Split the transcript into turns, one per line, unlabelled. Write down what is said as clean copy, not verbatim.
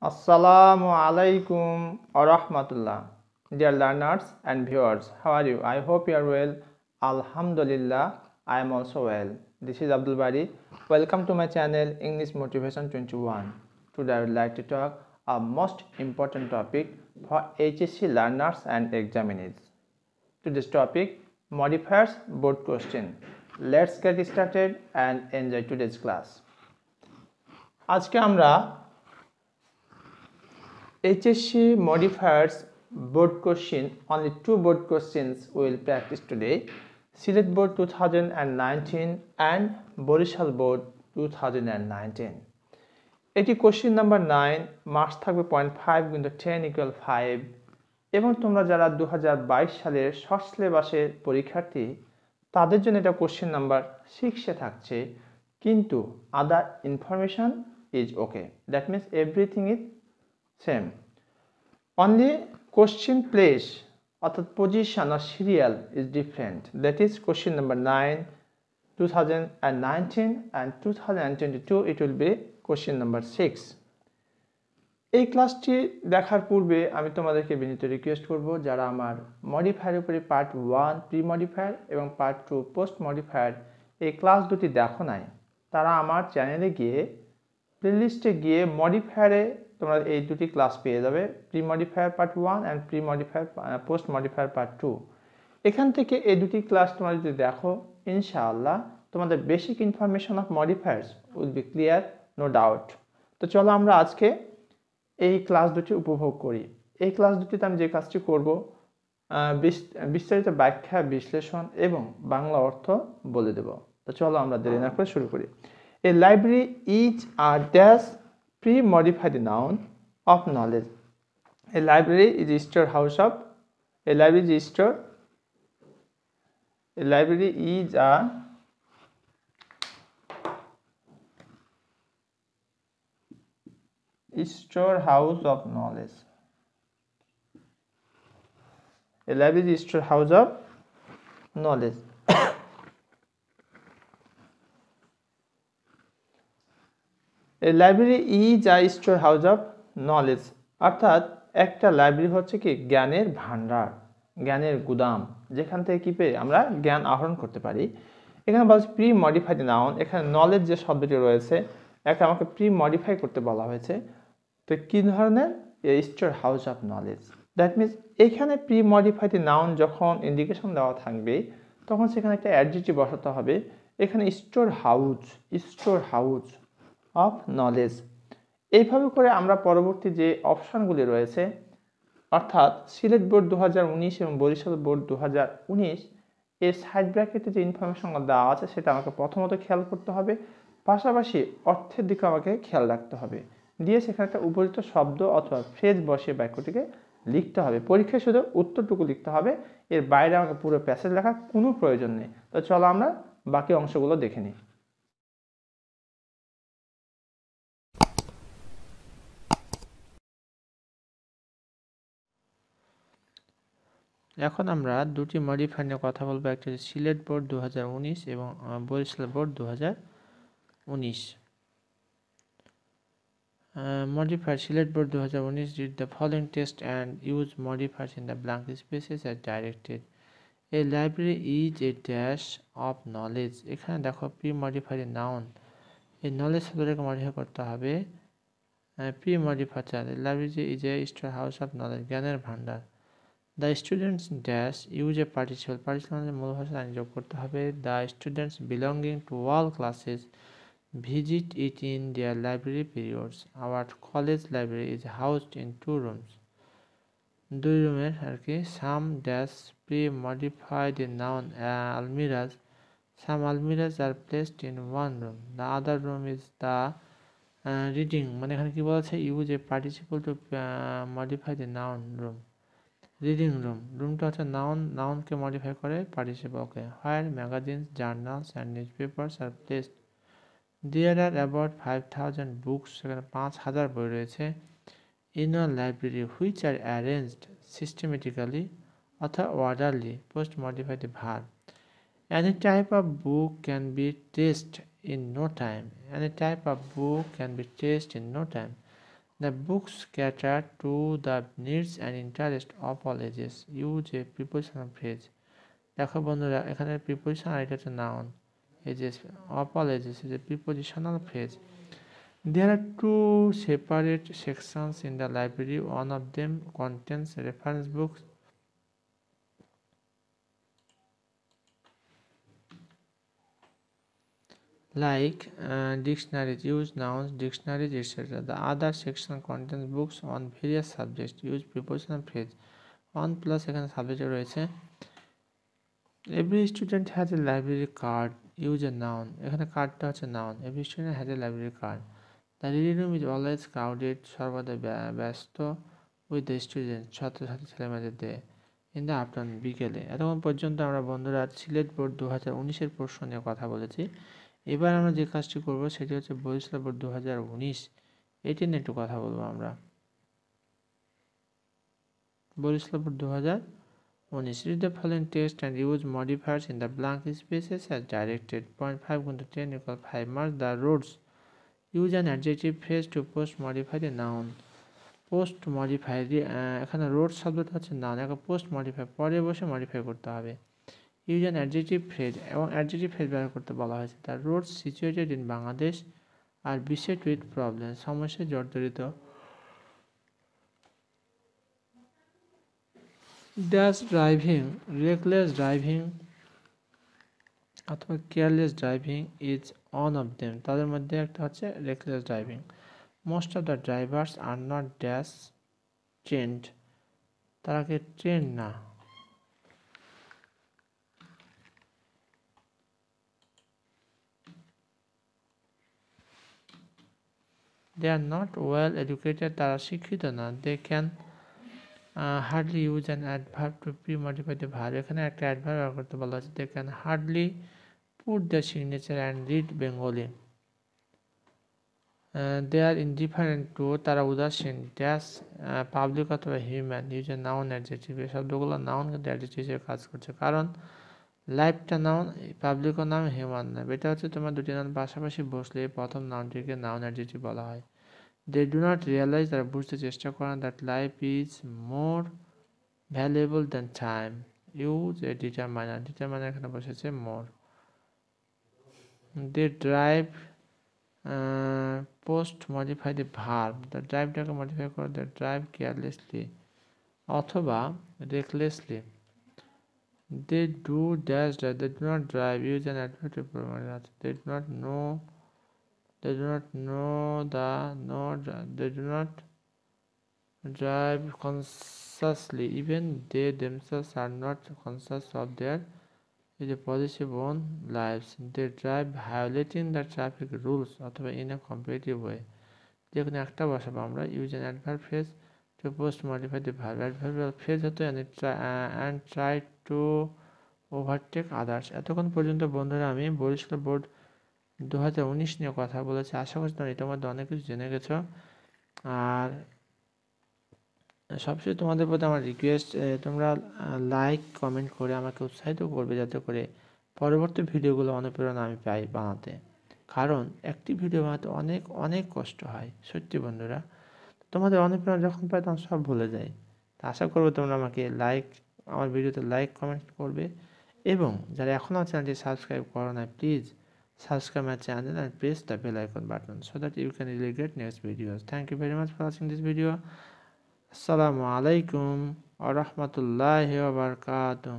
Assalamu alaikum wa rahmatullah. Dear learners and viewers, how are you? I hope you are well. Alhamdulillah, I am also well. This is Abdul Bari. Welcome to my channel English Motivation 21. Today I would like to talk a most important topic for HSC learners and examinees. Today's topic, modifiers board question. Let's get started and enjoy today's class. আজকে আমরা HSC Modifiers Board question, only 2 board questions we will practice today. Sylhet Board 2019 and Barishal Board 2019. এটি question number 9, marks থাকবে 0.5 into 10 equal 5 এবং তোমরা যারা 2022 সালের short সিলেবাসের পরীক্ষার্থী তাদের জন্য এটা question number 6 এ থাকছে, কিন্তু other information is okay. That means everything is same. Only question place অর্থাৎ position or serial is different. That is question number 9, 2019 and 2022 it will be question number 6. এই ক্লাসটি দেখার পূর্বে আমি তোমাদেরকে বিনীত রিকোয়েস্ট করব, যারা আমার মডিফায়ার উপরে পার্ট 1 প্রি মডিফায়ার এবং পার্ট 2 পোস্ট মডিফায়ার এই ক্লাস দুটি দেখো নাই, তারা আমার চ্যানেলে গিয়ে প্লেলিস্টে গিয়ে মডিফায়ারে তোমরা এই দুটি ক্লাস পেয়ে যাবে, pre modifier part 1 and pre modifier post modifier part 2। এখান থেকে এই দুটি ক্লাস তোমরা যদি দেখো, ইনশাআল্লাহ তোমাদের basic information of modifiers will be clear, no doubt. তো চলো আমরা আজকে এই ক্লাস দুটি উপভোগ করি। এই ক্লাস দুটিতে আমি যে কাজটি করব, বিস্তারিত ব্যাখ্যা, বিশ্লেষণ এবং বাংলা অর্থ বলে দেব। তো চলো আমরা দেরি না করে শুরু করি। A library is a dash pre-modified noun of knowledge. A library is a storehouse of. A library is a store. A library is a storehouse of knowledge. A library is a storehouse of knowledge. A library is a storehouse of knowledge. অর্থাৎ একটা library হচ্ছে কি জ্ঞানের ভান্ডার, জ্ঞানের গুদাম, যেখান থেকে কি পেয়ে আমরা জ্ঞান আহরণ করতে পারি। এখানে বলছে প্রি মডিফাইড নাউন, এখানে নলেজ যে শব্দটি রয়েছে একটা আমাকে প্রি মডিফাই করতে বলা হয়েছে। তো কি ধরনের? Store house of knowledge. That means এখানে প্রি মডিফাইড নাউন যখন ইন্ডিকেশন দেওয়া থাকবে তখন সেখানে একটা অ্যাডজেক্টিভ বসাতে হবে। এখানে স্টোর হাউস অফ নলেজ। এইভাবে করে আমরা পরবর্তী যে অপশানগুলি রয়েছে, অর্থাৎ সিলেট বোর্ড 2019 এবং বরিশাল বোর্ড 2019 এর সাইড ব্র্যাকেটে যে ইনফরমেশন দেওয়া আছে সেটা আমাকে প্রথমত খেয়াল করতে হবে, পাশাপাশি অর্থের দিকে আমাকে খেয়াল রাখতে হবে, দিয়ে সেখানে একটা উপযুক্ত শব্দ অথবা ফ্রেজ বসিয়ে বাক্যটিকে লিখতে হবে। পরীক্ষায় শুধু উত্তরটুকু লিখতে হবে, এর বাইরে আমাকে পুরো প্যাসেজ লেখার কোনো প্রয়োজন নেই। তো চলো আমরা বাকি অংশগুলো দেখে নিই। এখন আমরা দুটি মডিফায়ার নিয়ে কথা বলবো, একটা হচ্ছে সিলেট বোর্ড 2019 এবং Barishal board 2019। Modifier Sylhet Board 2019 did the following test and use modifiers in the blank spaces as directed. A library is a dash of knowledge. এখানে দেখো প্রি মডিফায়ার নাউন, এই নলেজ শব্দটাকে মডিফাই করতে হবে pre modifier. Library is a store house of knowledge, জ্ঞানের ভান্ডার। The students dash use a participle, participle মূল ভাষা যোগ করতে হবে। The students belonging to all classes visit it in their library periods. Our college library is housed in 2 rooms. 2 রুমের আর কি। Some dash pre-modified noun almirahs. Some almirahs are placed in 1 room. The other room is the reading, মানে এখানে কি বলছে, use a participle to modify the noun room. Reading room, রুমটা হচ্ছে নাউনকে modify করে পার্টিসিপলকে। Where magazines, journals and newspapers are placed. There are about 5,000 books, সেখানে 5,000 বই রয়েছে। In a library which are arranged systematically অথবা orderly, post modify the verb. Any type of book can be traced in no time. Any type of book can be traced in no time. The books cater to the needs and interest of all ages. Use a prepositional phrase. দেখো বন্ধুরা, এখানে preposition আর এটা হচ্ছে noun. এই যে of all ages is a prepositional phrase. There are two separate sections in the library. One of them contains reference books like dictionaries, use nouns, dictionaries, etc. The other section contains books on various subjects. Use prepositional phrase. On plus এখানে subject রয়েছে। Every student has a library card. Use a noun. এখানে কার্ডটা হচ্ছে noun. Every student has a library card. The reading room is always crowded. সর্বদা ব্যস্ত with the students. ছাত্রছাত্রী ছেলেমেয়েদের in the afternoon. বিকেলে। এতক্ষণ পর্যন্ত আমরা বন্ধুরা সিলেট বোর্ড 2019-এর প্রশ্ন নিয়ে কথা বলেছি। এবার আমরা যে কাজটি করব সেটি হচ্ছে বরিশাল বোর্ড 2019 এটি নিয়ে একটু কথা বলবো আমরা। Barishal board 2019, read the following text and use modifiers in the blank spaces as directed. 0.5 into 10 equal 5 marks. The roads. Use an adjective phrase to post-modify the noun. Post-modify এখানে roads শব্দটা হচ্ছে noun, এখন post-modify পরে বসে modify করতে হবে। Use an adjective phrase এবং adjective phrase ব্যবহার করতে বলা হয়েছে। The roads situated in Bangladesh are beset with problems. সমস্যায় জর্জরিত। Dash driving, reckless driving অথবা careless driving is one of them. তাদের মধ্যে একটা হচ্ছে reckless driving. Most of the drivers are not dash trained. তারা কি ট্রেন না। They are not well educated. তারা শিক্ষিত না। They can hardly use an adverb to pre-modify the verb. এখানে একটা adverb ব্যবহার করতে বলা হয়েছে। They can hardly put their signature and read Bengali. They are indifferent to. তারা উদাসীন। Dash পাবলিক অথবা human. Use a noun adjective. এই শব্দগুলো নাউন কিন্তু অ্যাডজেক্টিভ হিসেবে কাজ করছে, কারণ লাইফটা নাউন, পাবলিকও নাম, হিউম্যান নাম। এটা হচ্ছে তোমার দুটি নাউন পাশাপাশি বসলে প্রথম নাউনটিকে নাউন অ্যাডজেক্টিভ বলা হয়। They do not realize, তারা বুঝতে চেষ্টা করে না, that life is more valuable than time. Use a determiner. Determiner এখানে বসেছে more. They drive post modify the verb. The driveটাকে modify করে they drive carelessly অথবা recklessly. They do dash drive. They do not drive. Use an adverb to pronoun. They do not know. They do not know the no. They do not drive consciously. Even they themselves are not conscious of their possessive own lives. They drive violating the traffic rules অথবা in a competitive way. যেখানে একটা বসাবো আমরা use an adverb phrase to post modify the verb. Adverbial phrase হতো and try to overtake others. এতক্ষণ পর্যন্ত বন্ধুরা আমি বরিশাল বোর্ড 2019 নিয়ে কথা বলেছি। আশা করছি তোমরা ইতিমধ্যে অনেক কিছু জেনে গেছো। আর সবশেষে তোমাদের প্রতি আমার রিকোয়েস্ট, তোমরা লাইক কমেন্ট করে আমাকে উৎসাহিত করবে যাতে করে পরবর্তী ভিডিওগুলো অনুপ্রেরণা আমি পাই বানাতে, কারণ একটি ভিডিও বানাতে অনেক অনেক কষ্ট হয় সত্যি বন্ধুরা। তোমাদের অনুপ্রেরণা যখন পাই তখন সব ভুলে যাই। তা আশা করবো তোমরা আমাকে আমার ভিডিওতে লাইক কমেন্ট করবে, এবং যারা এখনও আমার চ্যানেলটি সাবস্ক্রাইব করো না, please subscribe my channel and press the bell icon button so that you can really get next videos. Thank you very much for watching this video. Assalamu alaikum wa rahmatullahi wa barakatuh.